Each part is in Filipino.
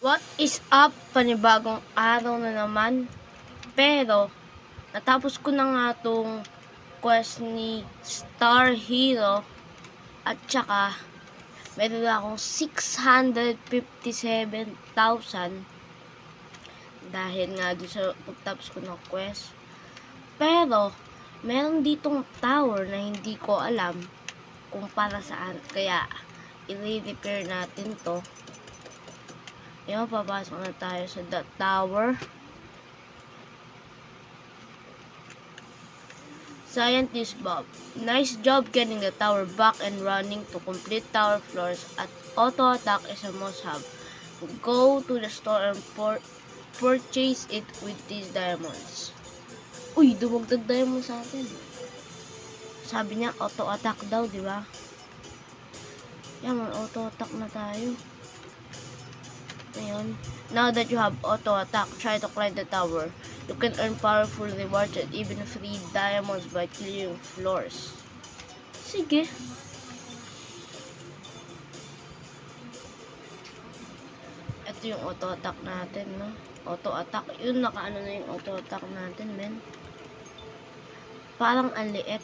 What is up? Panibagong araw na naman. Pero, natapos ko na nga tong quest ni Star Hero. At saka, meron akong 657,000. Dahil nga doon sa pagtapos ko ng quest. Pero, meron ditong tower na hindi ko alam kung para saan. Kaya, i-repair natin to. Yung papasok na tayo sa tower. Scientist Bob, nice job getting the tower back and running. To complete tower floors at auto attack is a must have. Go to the store and purchase it with these diamonds. Uy, dumagdag diamond sa atin. Sabi niya auto attack daw, di ba? Yan, auto attack na tayo. Ayun. Now that you have auto attack, try to climb the tower. You can earn powerful rewards and even free diamonds by clearing floors. Sige. Ito yung auto attack natin, no? Auto attack. Yun, nakaano na yung auto attack natin, men. Parang ang liit.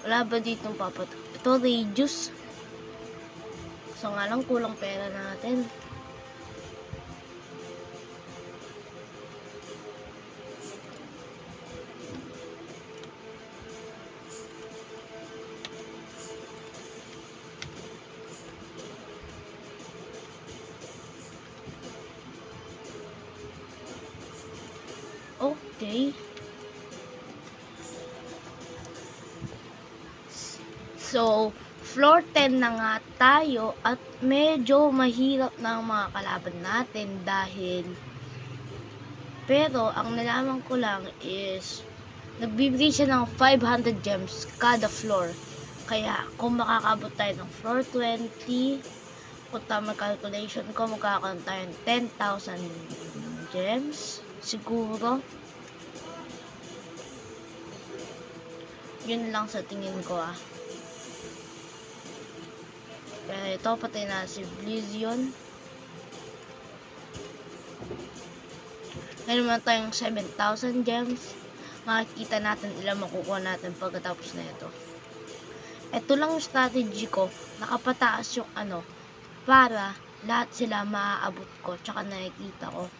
Wala ba ditong papatok? Ito, radius. So nga lang, kulang pera natin. Okay. So, floor 10 na nga tayo at medyo mahirap na ang mga kalaban natin dahil pero ang nalaman ko lang is nagbibigay siya ng 500 gems kada floor. Kaya kung makakabot tayo ng floor 20, kung tama calculation ko, magkakaroon tayo ng 10,000 gems siguro. Yun lang sa tingin ko Kaya ito, patay na si Blizion. Ngayon naman tayong 7,000 gems. Makikita natin ilang makukuha natin pagkatapos na ito. Ito lang yung strategy ko. Nakapataas yung para lahat sila maaabot ko. Tsaka nakikita ko.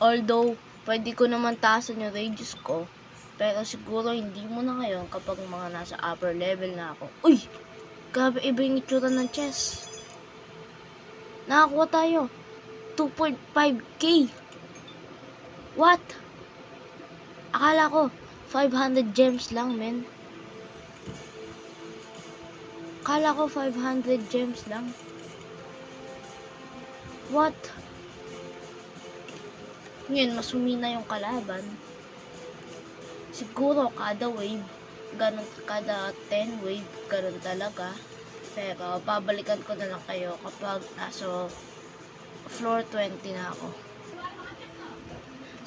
Although, pwede ko naman taasan yung radius ko. Pero siguro hindi mo na ngayon kapag mga nasa upper level na ako. Uy! Grabe, iba yung itsura ng chest. Nakakuha tayo. 2.5k. What? Akala ko, 500 gems lang, men. Akala ko 500 gems lang. What? Ngayon, mas humina yung kalaban. Siguro, kada wave, ganun, kada 10 wave, ganun talaga. Pero, babalikan ko na lang kayo kapag nasa floor 20 na ako.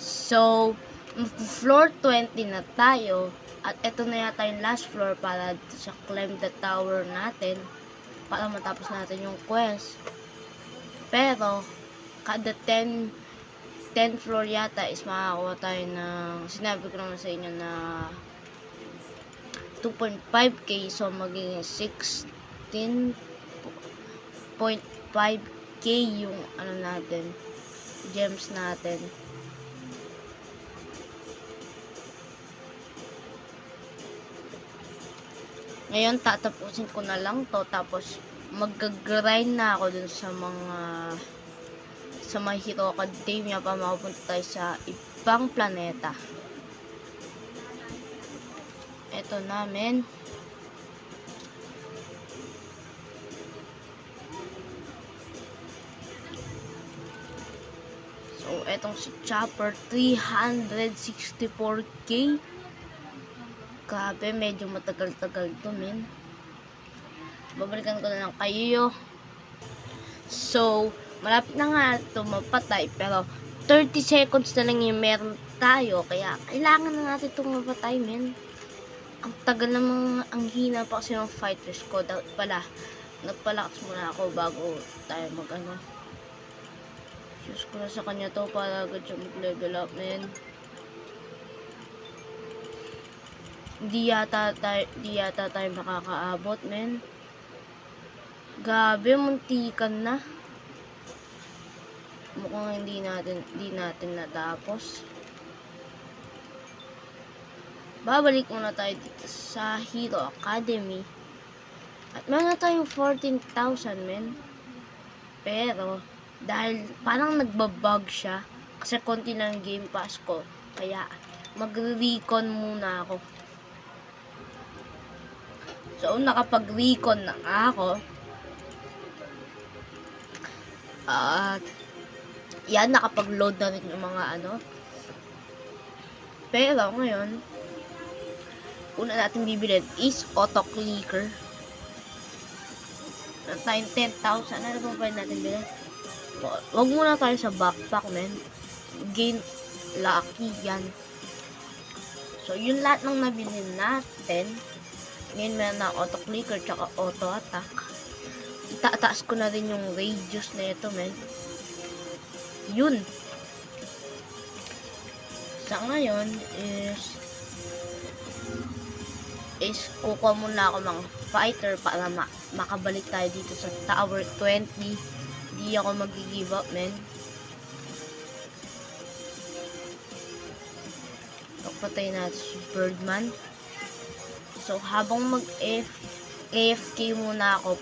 So, floor 20 na tayo. At ito na yata yung last floor para sa climb the tower natin. Para matapos natin yung quest. Pero, kada 10 floor yata is makakakuha tayo ng, sinabi ko naman sa inyo na 2.5k, so magiging 16.5k yung natin, gems natin. Ngayon tatapusin ko na lang to, tapos mag-grind na ako dun sa My Hero Academia pa mapupunta tayo sa ibang planeta. Ito namin. So, etong si Chopper, 364k. Grabe, medyo matagal-tagal to, men. Babalikan ko na lang kayo. So, malapit na nga ito mapatay, pero 30 seconds na lang yung meron tayo. Kaya kailangan na natin itong mapatay, men. Ang tagal namang, ang hina pa kasi ng fighters ko. Dapat pala, nagpalakas muna ako bago tayo mag-ano. Use ko na sa kanya to para agad siya mag-level up, men. Di yata tayo makakaabot, men. Gabi, muntikan na. Mukhang hindi natin natapos. Babalik muna tayo dito sa Hero Academy. At meron tayong 14,000, men. Pero, dahil parang nagbabug siya, kasi konti lang game pass ko, kaya magre-recon muna ako. So, nakapag-recon na ako. At, yan, nakapag-load na rin yung mga ano. Pero, ngayon, una natin bibilin is auto-clicker. Meron tayong 10,000. Ano pa pwede natin bilhin? Wag muna tayo sa backpack, men. Gain lucky yan. So, yun lahat ng nabili natin. Ngayon meron na auto-clicker tsaka auto-attack. Itataas ko na rin yung radius na ito, men. Yun. Sa ngayon is kukuha muna ako mga fighter para makabalik tayo dito sa Tower 20. Hindi ako mag-give up, men. Patay natin si Birdman. So, habang AFK muna ako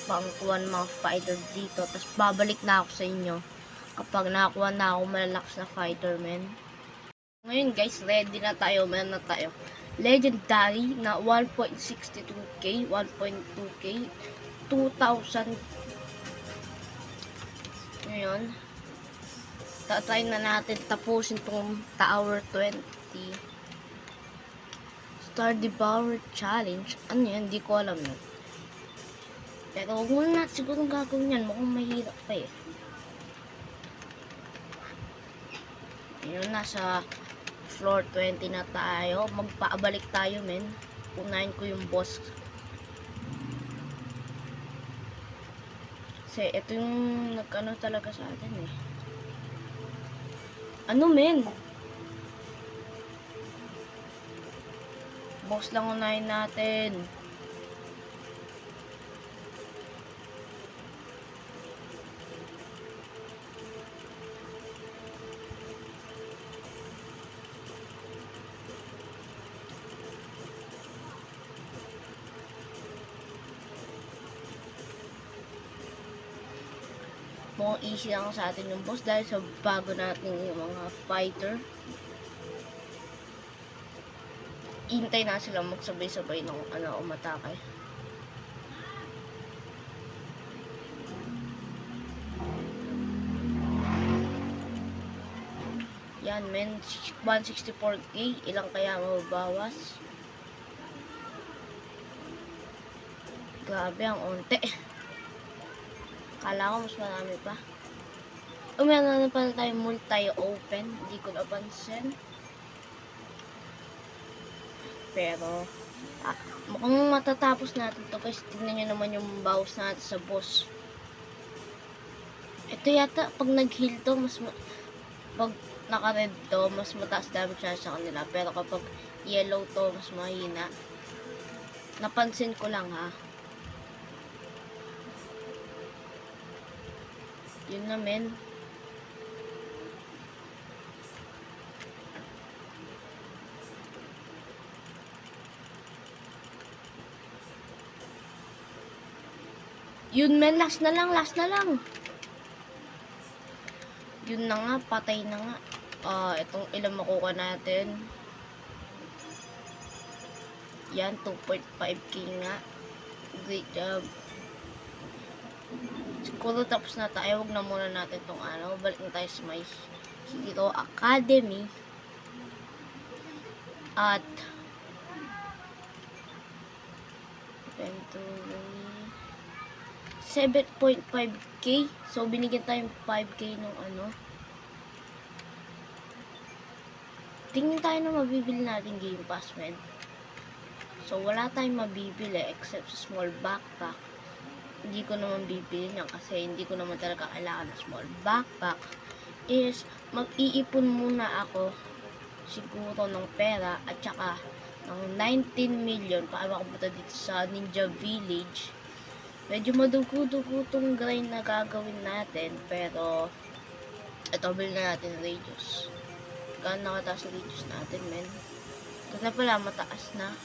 pangkuha ng mga fighter dito. Tapos, babalik na ako sa inyo kapag nakakuha na ako malalakas na fighter, men. Ngayon, guys, ready na tayo. Meron na tayo legendary na 1.62k, 1.2k, 2,000. Ngayon, tatry na natin tapusin tong Tower 20. Star Devourer Challenge. Ano yan? Hindi ko alam yun. Pero huwag muna natin siguro gagawin yan. Mukhang mahirap pa eh. Yun, nasa floor 20 na tayo. Magpaabalik tayo, men. Unahin ko yung boss. Kasi ito yung nagkano talaga sa atin eh. Ano, men? Boss lang unahin natin. Mukhang easy lang sa atin yung boss dahil sa bago natin yung mga fighter. Hintay na sila magsabay-sabay ng umatake. Yan, men. 164k. Ilang kaya mababawas? Grabe, ang onte. Kala ko mas marami pa. Meron na pala tayong multi-open. Hindi ko napansin. Pero, mukhang matatapos natin to guys. Tignan nyo naman yung bawas natin sa boss. Ito yata, pag nag-heal to, pag naka-red to, mas mataas damage na sa kanila. Pero kapag yellow to, mas mahina. Napansin ko lang ha. Yun na, men. Yun, men. Last na lang. Yun na nga. Patay na nga. Itong ilang makuha natin. Yan, 2.5k nga. Great job. Siguro tapos na tayo. Huwag na muna natin itong balik na tayo sa may Hero Academy. At 7.5k. So, binigyan tayong 5k nung tingin tayo na mabibili natin Game Pass, men. So, wala tayong mabibili except sa small backpack. Hindi ko naman bibili niyan kasi hindi ko naman talaga kailangan ng small backpack. Is, mag-iipon muna ako siguro ng pera at saka ng 19 million para makapunta dito sa Ninja Village. Medyo madugo-dugo tong grind na gagawin natin, pero ito, bilhin na natin radius. Gano'n nakataas na radius natin, men. Ito na pala, mataas na.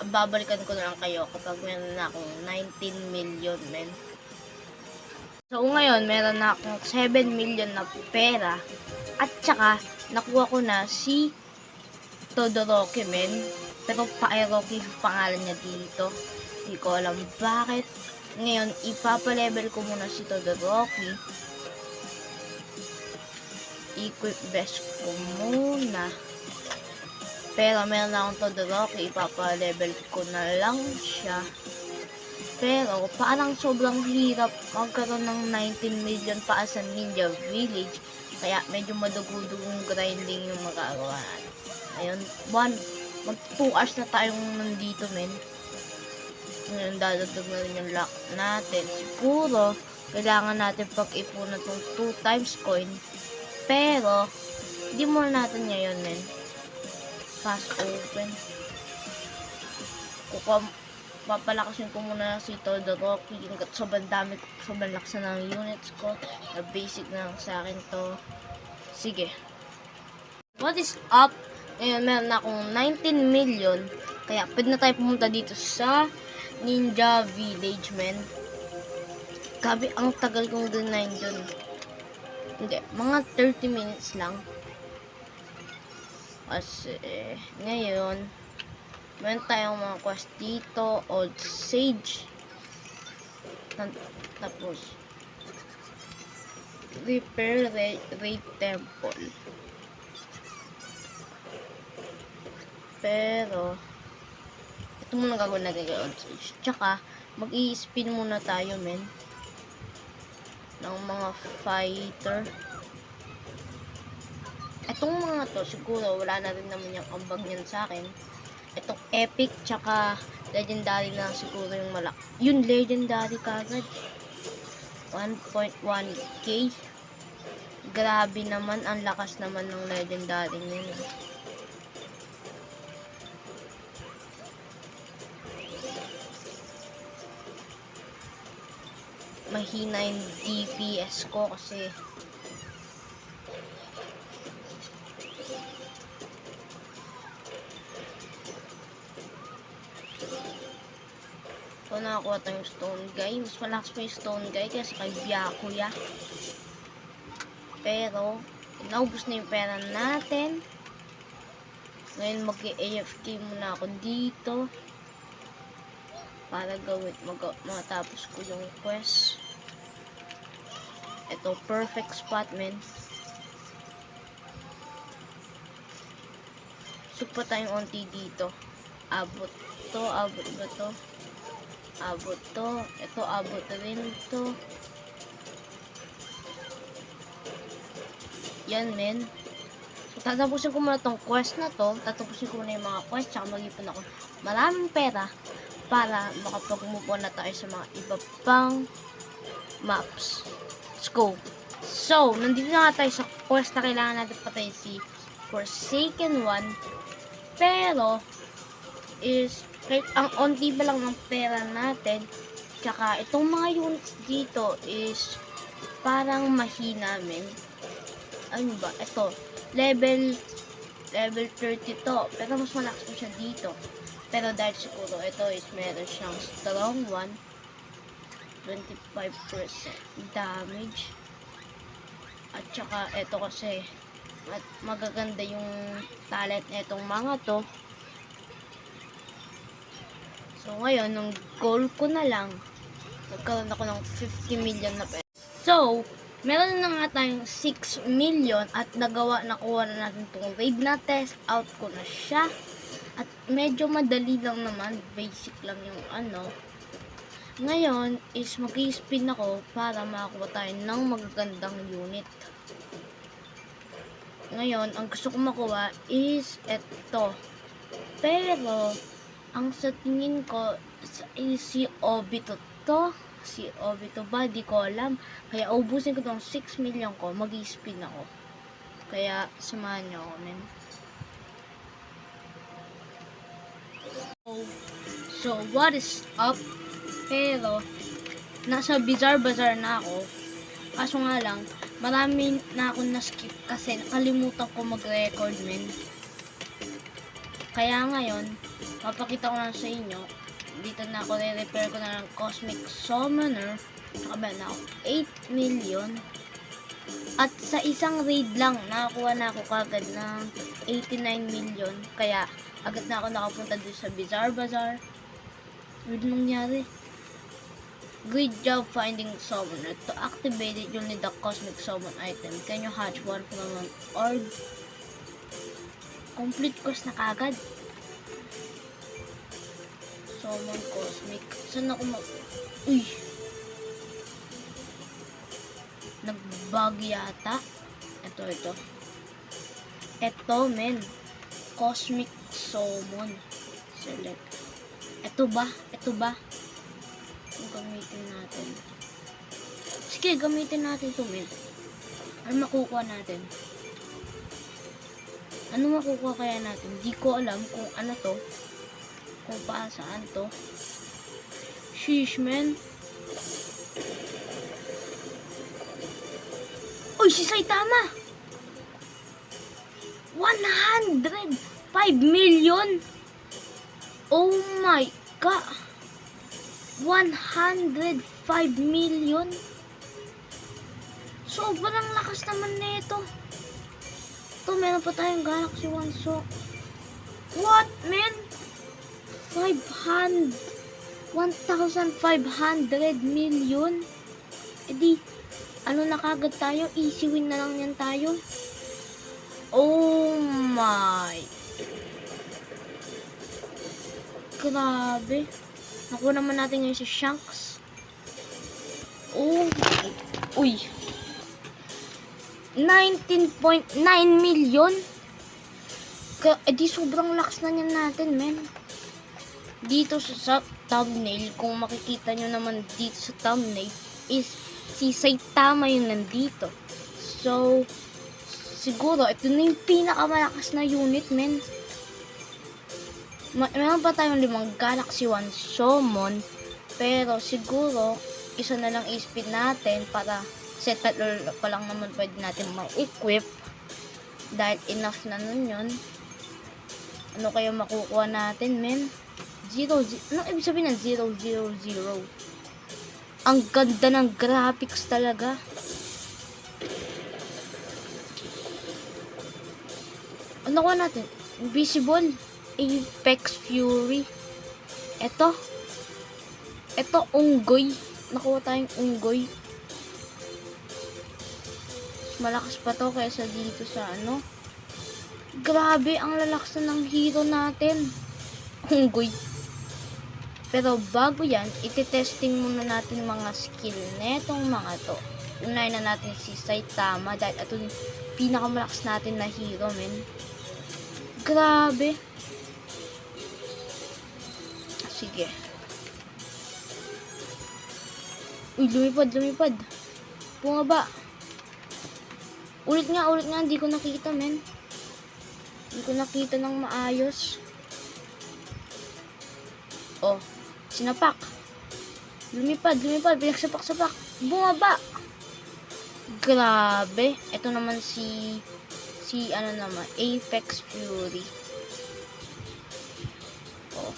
Babalikan ko na lang kayo kapag meron na akong 19 million, men. So, ngayon, meron na akong 7 million na pera. At saka, nakuha ko na si Todoroki, men. Pero Pyroki yung pangalan niya dito. Hindi ko alam bakit. Ngayon, ipapalevel ko muna si Todoroki. Equip best ko muna. Pero meron na akong Todoroki, ipapa-level ko na lang siya. Pero parang sobrang hirap magkaroon ng 19 million pa sa Ninja Village. Kaya medyo madugudugong grinding yung magagawa natin. Ayun, mag 2 hours na tayong nandito, men. Ngayon, dadagdag na rin yung lock natin. Siguro, kailangan natin pag-ipunan itong 2 times coin. Pero, hindi muna natin ngayon, men. Fast open. Papalakasin ko muna si Todoroki. Sobrang dami, sobrang lakas na ng units ko. Na basic na lang sa akin to. Sige. What is up? Ngayon, meron na akong 19 million. Kaya, pwede na tayo pumunta dito sa Ninja Village, men. Gabi, ang tagal kong grind dun. Hindi, mga 30 minutes lang. Kasi, ngayon, meron tayong mga quest dito. Old Sage. Tapos, Repair Raid Temple. Pero, ito muna gagawin natin kay Old Sage. Tsaka, mag-i-spin muna tayo, men. Ng mga fighter. Itong mga to, siguro, wala na rin naman yung ambag yan sa akin. Itong epic, tsaka legendary na siguro yung malak. Yun, legendary kagad. 1.1k. Grabe naman, ang lakas naman ng legendary nila. Mahina yung DPS ko kasi so nakakuha tayong stone guy. Mas malakas pa yung stone guy kaya kay Byakuya. Pero naubos na yung pera natin. Ngayon mag-AFK muna ako dito para matapos ko yung quest. Ito, perfect spot, men. Supa tayong onti dito. Abot to, abot ba to? Abot to. Ito, abot rin to. Yan, men. So, tatapusin ko muna tong quest na to. Tatapusin ko muna yung mga quest. Tsaka mag-ipon ako maraming pera para makapag-move on na tayo sa mga iba pang maps. Let's go. So, nandito na tayo sa quest na kailangan natin patayin si Forsaken One. Pero, is, kahit ang onti ba lang ng pera natin, tsaka itong mga units dito is parang mahina, men. Ano ba? Ito, level 30 to. Pero mas malakas po siya dito. Pero dahil siguro ito is meron siyang strong one. 25% damage. At saka ito kasi at magaganda yung talent na itong mga to. So ngayon, nung goal ko na lang, nagkaroon ako ng 50 million na pera. So, meron na nga tayong 6 million at nakuha na natin itong raid na. Test out ko na siya. At medyo madali lang naman, basic lang yung ano. Ngayon is mag-i-spin ako para makakuha tayo ng magagandang unit. Ngayon, ang gusto ko makuha is ito. Pero, ang sa tingin ko, si Obito to. Si Obito ba? Di ko alam. Kaya, ubusin ko tong 6 million ko. Mag-i-spin ako. Kaya, samahan nyo ako, men. So, what is up? Pero, nasa Bizarre Bazaar na ako. Kaso nga lang, marami na akong na-skip kasi nakalimutan ko mag-record, men. Kaya ngayon, mapakita ko lang sa inyo. Dito na ako, re-repair ko na ng Cosmic Summoner. Nakabaya na ako 8 million. At sa isang raid lang, nakakuha na ako kagad ng 89 million. Kaya, agad na ako nakapunta dito sa Bizarre Bazaar. Ano nangyari? Good job finding Summoner. To activate it, you'll need the Cosmic Summon item. Can you hatch one from an orb? Complete quest na kagad. Summon Cosmic. Saan ako Uy! Nag-bug yata. Ito. Ito, men. Cosmic Summon. Select. Ito ba? Gamitin natin. Sige, gamitin natin ito, men. Ano makukuha natin? Ano makukuha kaya natin? Di ko alam kung ano to. Kung saan to. Sheesh, men. Uy, si Saitama! 105 million! Oh my God! 105 million. Sobrang lakas naman nito. Ito, meron pa tayong Galaxy 1. So, what, man? 1,500 million. Edi, ano na kagad tayo? Easy win na lang yan tayo. Oh my. Grabe. Nakuha naman natin ngayon si Shanks. Oh. Uy. 19.9 million. Di sobrang lakas na niyan natin, men. Dito sa thumbnail, kung makikita nyo naman dito sa thumbnail, is si Saitama yung nandito. So, siguro, ito na yung pinakamalakas na unit, men. Meron pa tayong 5 Galaxy 1 Summon, pero siguro isa na lang i-spin natin para set pa lang naman pwede natin ma-equip dahil enough na nun yun. Ano kayo makukuha natin, men? 0, ano ibig sabihin ng 000? Ang ganda ng graphics talaga. Ano kuha natin? Invisible Apex Fury. Ito, unggoy. Nakuha tayong unggoy. Malakas pa to kaysa dito sa ano. Grabe, ang lalakas na ng hero natin. Unggoy. Pero bago yan, iti-testing muna natin mga skill netong mga to. Unahin na natin si Saitama dahil ito yung pinakamalakas natin na hero, men. Grabe. Sige. Uy, lumipad. Bumaba. Ulit nga, hindi ko nakita, men. Hindi ko nakita ng maayos. Oh, sinapak. Lumipad, pinagsapak-sapak. Bumaba. Grabe. Ito naman si Apex Fury. Oh.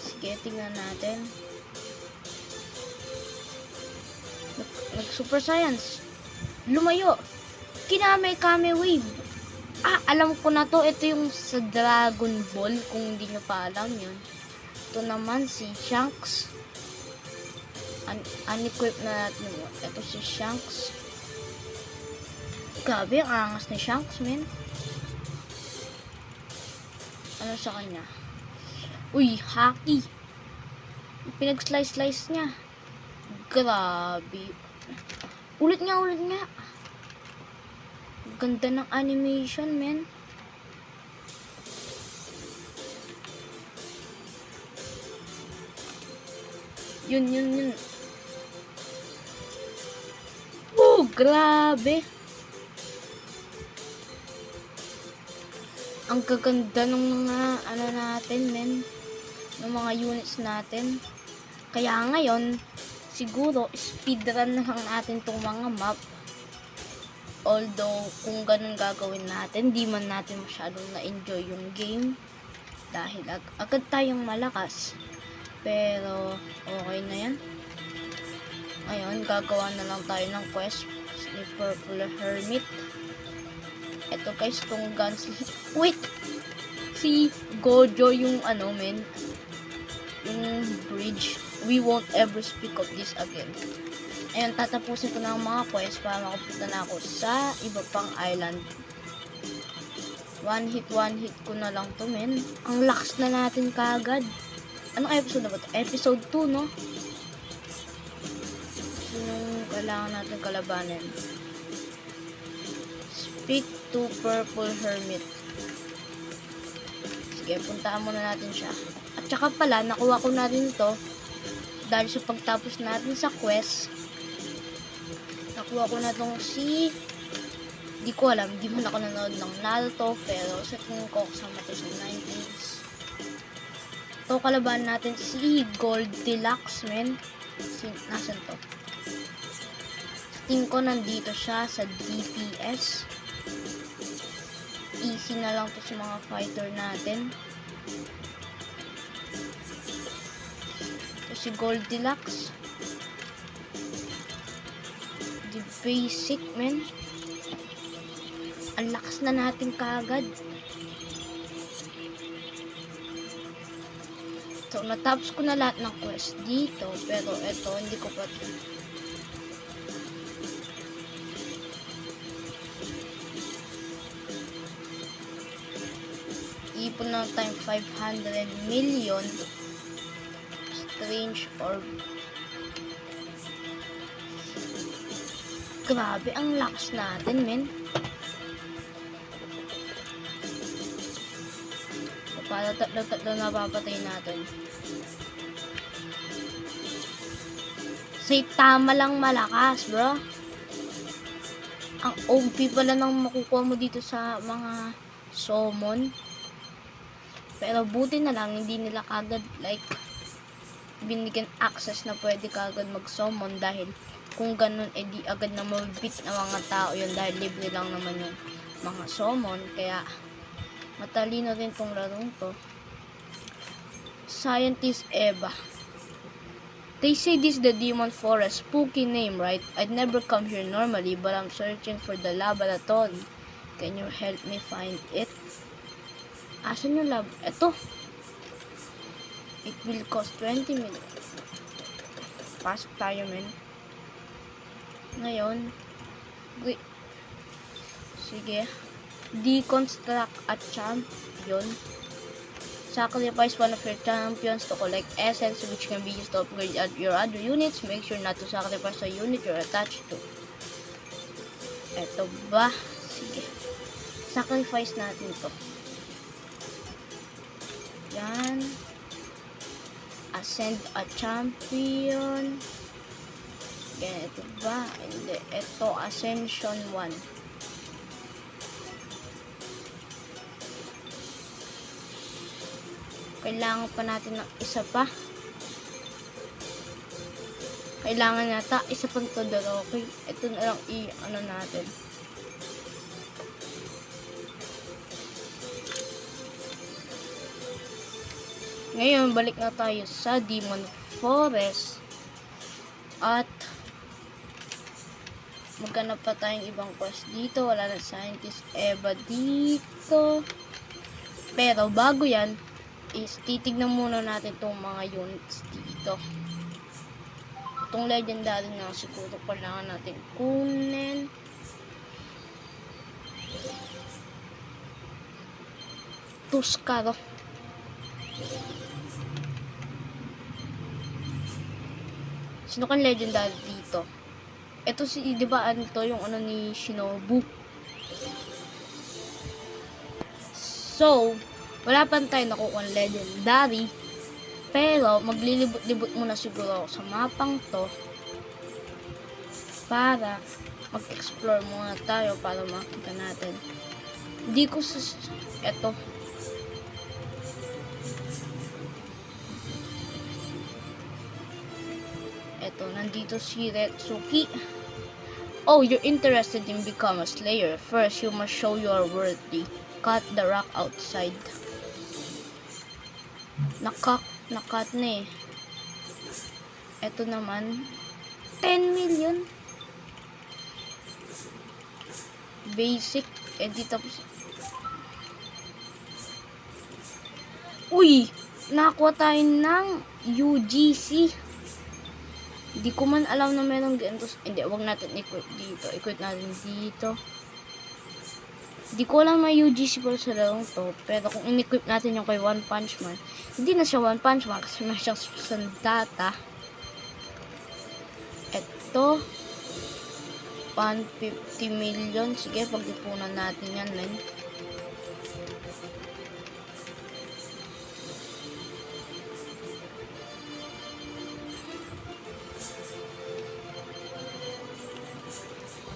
Sige, tingnan natin. Nag-super science. Lumayo. Kiname-kame wave. Alam ko na to. Ito yung sa Dragon Ball. Kung hindi nyo pa alam yun. Ito naman si Shanks. Unequip na natin. Ito si Shanks. Grabe, ang angas ni Shanks, men. Ano sa kanya? Uy, haki. Pinag-slice niya. Grabe. Ulit nga. Ganda ng animation, men. Yun. Grabe. Ang gaganda ng mga ano natin, men. Ng mga units natin. Kaya ngayon, siguro speedrun na lang natin tong mga map. Although, kung ganun gagawin natin, di man natin masyadong na-enjoy yung game. Dahil agad tayong malakas. Pero, okay na yan. Ngayon, gagawa na lang tayo ng quest ni Purple Hermit. Ito guys, tong guns. Wait! Si Gojo yung ano, men. Yung bridge. We won't ever speak of this again. Ayun, tatapusin ko na ang mga quest para makapunta na ako sa iba pang island. One hit ko na lang to, men. Ang lakas na natin kagad. Anong episode na ba ito? Episode 2, no? Sinong kailangan natin kalabanin? Speak to Purple Hermit. Sige, puntaan muna natin siya. At saka pala, nakuha ko na rin ito dahil sa pagtapos natin sa quest. Nakuha ko na itong si... Di ko alam, di man ako nanood ng Naruto, pero sa tingin ko kasama ito sa 90s. Ito, kalaban natin si Goldilocks, men. Nasaan to? Tingin ko nandito siya sa DPS. Easy na lang to sa mga fighter natin. Ito si Goldilocks. The basic, men. Ang lakas na natin kaagad. So, natapos ko na lahat ng quest dito. Pero ito, hindi ko pa ito. Ipon na tayo 500 million. Strange orb. Grabe, ang lakas natin, men. Para tatlo napapatay natin. Say, tama lang malakas, bro. Ang OP pala nang makukuha mo dito sa mga summon. Pero buti na lang, hindi nila kagad, like, binigyan access na pwede kagad mag-summon dahil kung ganun, edi agad na mabibit na mga tao yun dahil libre lang naman yung mga summon. Kaya, matalino rin tong larong to. Scientist Eva. They say this is the Demon Forest. Spooky name, right? I'd never come here normally, but I'm searching for the laboratory. Can you help me find it? Asan yung lab? Ito. It will cost 20 minutes. Pasok tayo, men. Ngayon, wait. Sige. Deconstruct a champion. Sacrifice one of your champions to collect essence which can be used to upgrade your other units. Make sure not to sacrifice a unit you're attached to. Eto ba? Sige. Sacrifice natin to. Yan. Ascend a champion. Yan, ito ba? Hindi. Ito, Ascension 1. Kailangan pa natin ng isa pa. Kailangan nata isa pang Todoroki. Ito na lang ano natin. Ngayon, balik na tayo sa Demon Forest. At maghanap pa tayong ibang quest dito. Wala na Scientist Eva dito. Pero bago yan, is titignan muna natin itong mga units dito. Itong legendary na siguro kailangan natin kunin. Tuskaro. Sino kan legendary dito? Ito si, di ba ano to, yung ano ni Shinobu. So, wala pa tayo nakukuha legendary. Pero, maglilibot-libot muna siguro ako sa mapang to. Para mag-explore muna tayo para makita natin. Hindi ko eto. Eto, nandito si Retsuki. Oh, you're interested in become a slayer. First, you must show you are worthy. Cut the rock outside. Nakat na eh. Eto naman, 10 million. Basic, edit tapos. Uy! Nakakuha tayo ng UGC. Hindi ko man alam na merong ganito. Hindi, wag natin equip dito. Equip natin dito. Hindi ko alam may UGC pa sa larong to. Pero kung in-equip natin yung kay One Punch Man, hindi na siya One Punch Man kasi may siyang sandata. Ito, 150 million. Sige, pag-ipunan natin yan, men.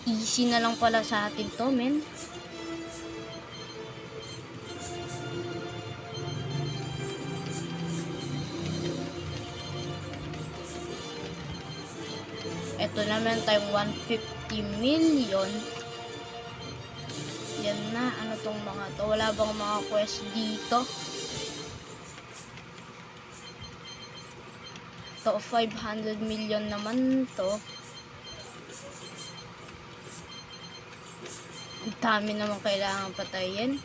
Easy na lang pala sa atin to, men. Ito naman tayong 150 million. Yan na. Ano tong mga to? Wala bang mga quest dito? To 500 million naman to. Ang dami naman kailangan patayin.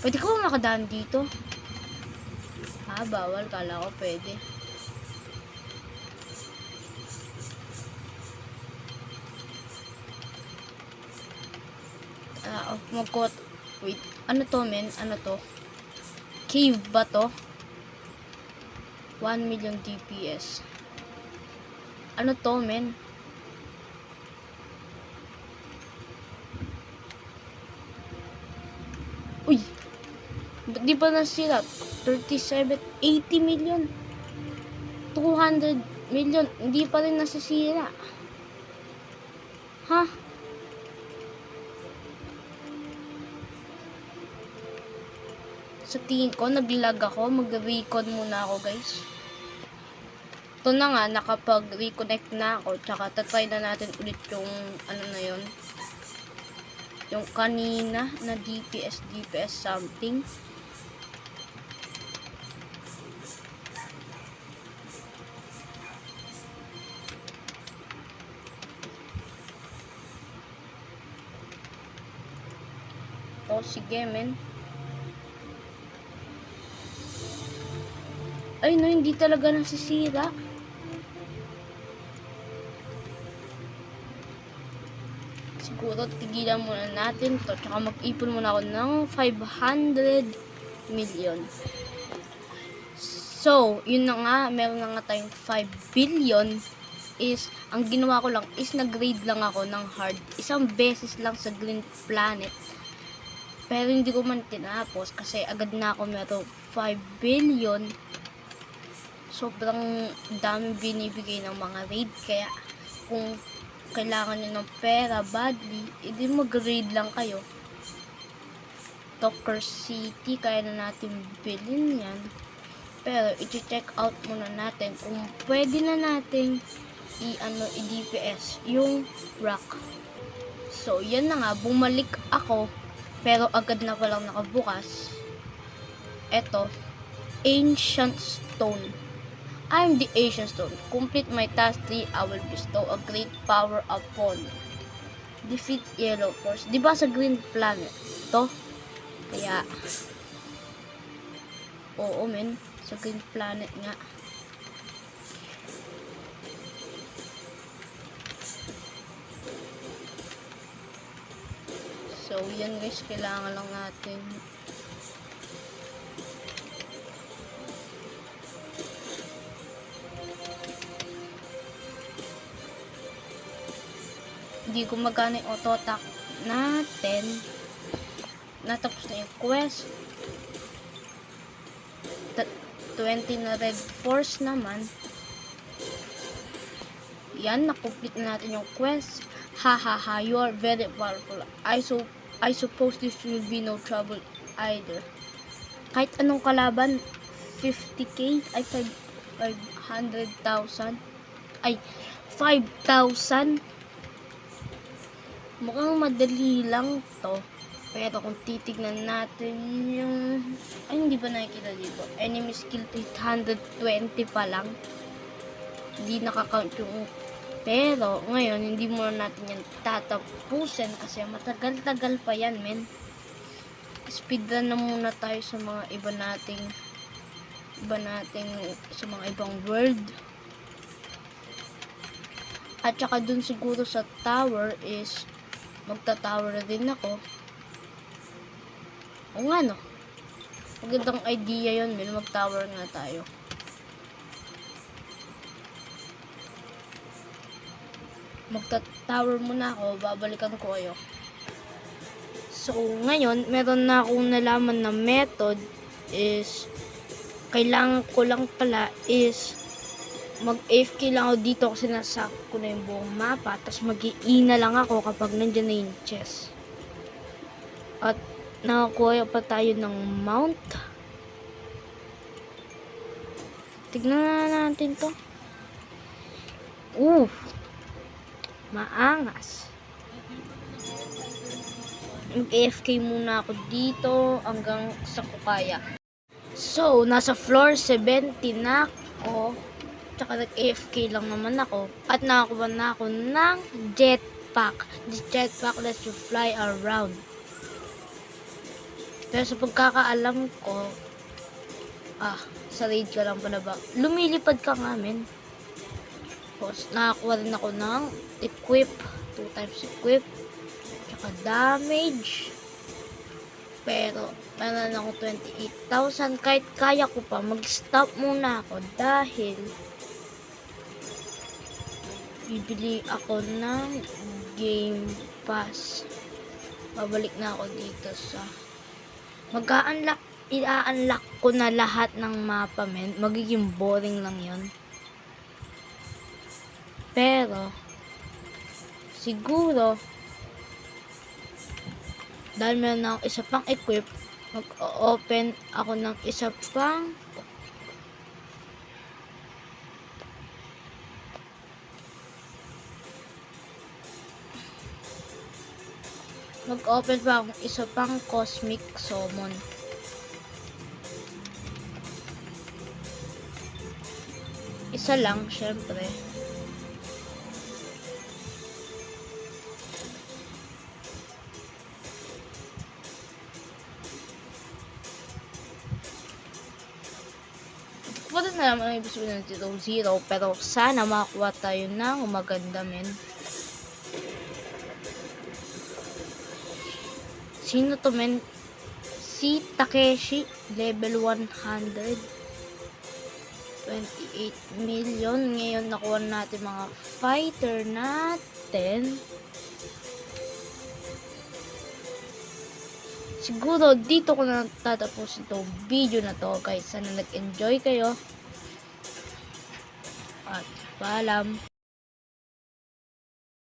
Pwede ko ba makadaan dito? Bawal. Kala ko pwede. Wait. Ano to, men? Ano to? Cave ba to? 1 million DPS. Ano to, men? Uy! Ba't di pa nasira? 37, 80 million. 200 million. Hindi pa rin nasisira. Ha? Sa tingin ko, nag-lag ako. Mag-recon muna ako, guys. Ito na nga, nakapag-reconnect na ako. Tsaka, tatry na natin ulit yung, ano na yun. Yung kanina na DPS something. Oh, sige, men. Ay, no, hindi talaga nasisira. Siguro, tigilan muna natin to. Tsaka mag-ipon muna ako ng 500 million. So, yun na nga. Meron na nga tayong 5 billion. Ang ginawa ko lang is nag-grade lang ako ng hard. Isang beses lang sa Green Planet. Pero hindi ko man tinapos kasi agad na ako meron 5 billion. Sobrang daming binibigay ng mga raid. Kaya kung kailangan nyo ng pera badly, edi mag-raid lang kayo. Talker City, kaya na natin bilhin yan. Pero i-check out muna natin kung pwede na natin i-DPS yung rock. So, yan na nga. Bumalik ako. Pero agad na palang nakabukas. Eto, Ancient Stone. I am the Ancient Stone. Complete my task 3, I will bestow a great power upon. Defeat Yellow Force. Diba sa Green Planet? To? Kaya, oo men, sa Green Planet nga. So, yan guys, kailangan lang natin hindi gumagana yung auto attack natin. Natapos na yung quest. 20 na red force naman. Yan, na-complete na natin yung quest. Ha, you are very powerful. I suppose this will be no trouble either. Kahit anong kalaban, 50k, ay 500,000, ay 5,000. Mukhang madali lang to. Pero kung titignan natin yung, ay hindi ba nakikita dito? Enemy skill 820 pa lang. Hindi nakakount yung, pero ngayon hindi muna natin yan tatapusin kasi matagal-tagal pa yan, men. Speedrun na muna tayo sa mga iba nating sa mga ibang world. At saka dun siguro sa tower is magta-tower na din ako. O nga no, magandang idea yun, men. Mag-tower nga tayo. Magta-tower muna ako, babalikan ko kayo. So, ngayon, meron na akong nalaman na method is, kailangan ko lang pala is, mag-AFK lang ako dito kasi nasak ko na yung buong mapa, tapos mag-iina lang ako kapag nandyan na yung chest. At, nakakuha pa tayo ng mount. Tignan na natin to. Maangas. Mag-AFK muna ako dito hanggang sa kukaya. So, nasa floor 70 na ako. Tsaka nag-AFK lang naman ako. At nakakuha na ako ng jetpack. This jetpack lets you fly around. Pero sa pagkakaalam ko, sa raid ka lang pala ba? Lumilipad ka nga, men. Tapos, nakakuha rin ako ng equip. 2 times equip. Tsaka damage. Pero, meron ako 28,000. Kahit kaya ko pa, mag-stop muna ako dahil bibili ako ng Game Pass. Babalik na ako dito sa i-unlock ko na lahat ng mapa, men. Magiging boring lang yon. Pero, siguro, dahil meron na ako isa pang equip, mag-open ako ng isa pang isa pang cosmic summon. Isa lang, syempre. Wala na naman ang ibig sabihin ng 0, pero sana makakuha tayo ng maganda, men. Sino to, men? Si Takeshi, level 100. 28 million. Ngayon nakuha natin mga fighter natin. Siguro dito ko na tatapos itong video na to, guys. Sana nag-enjoy kayo. At paalam.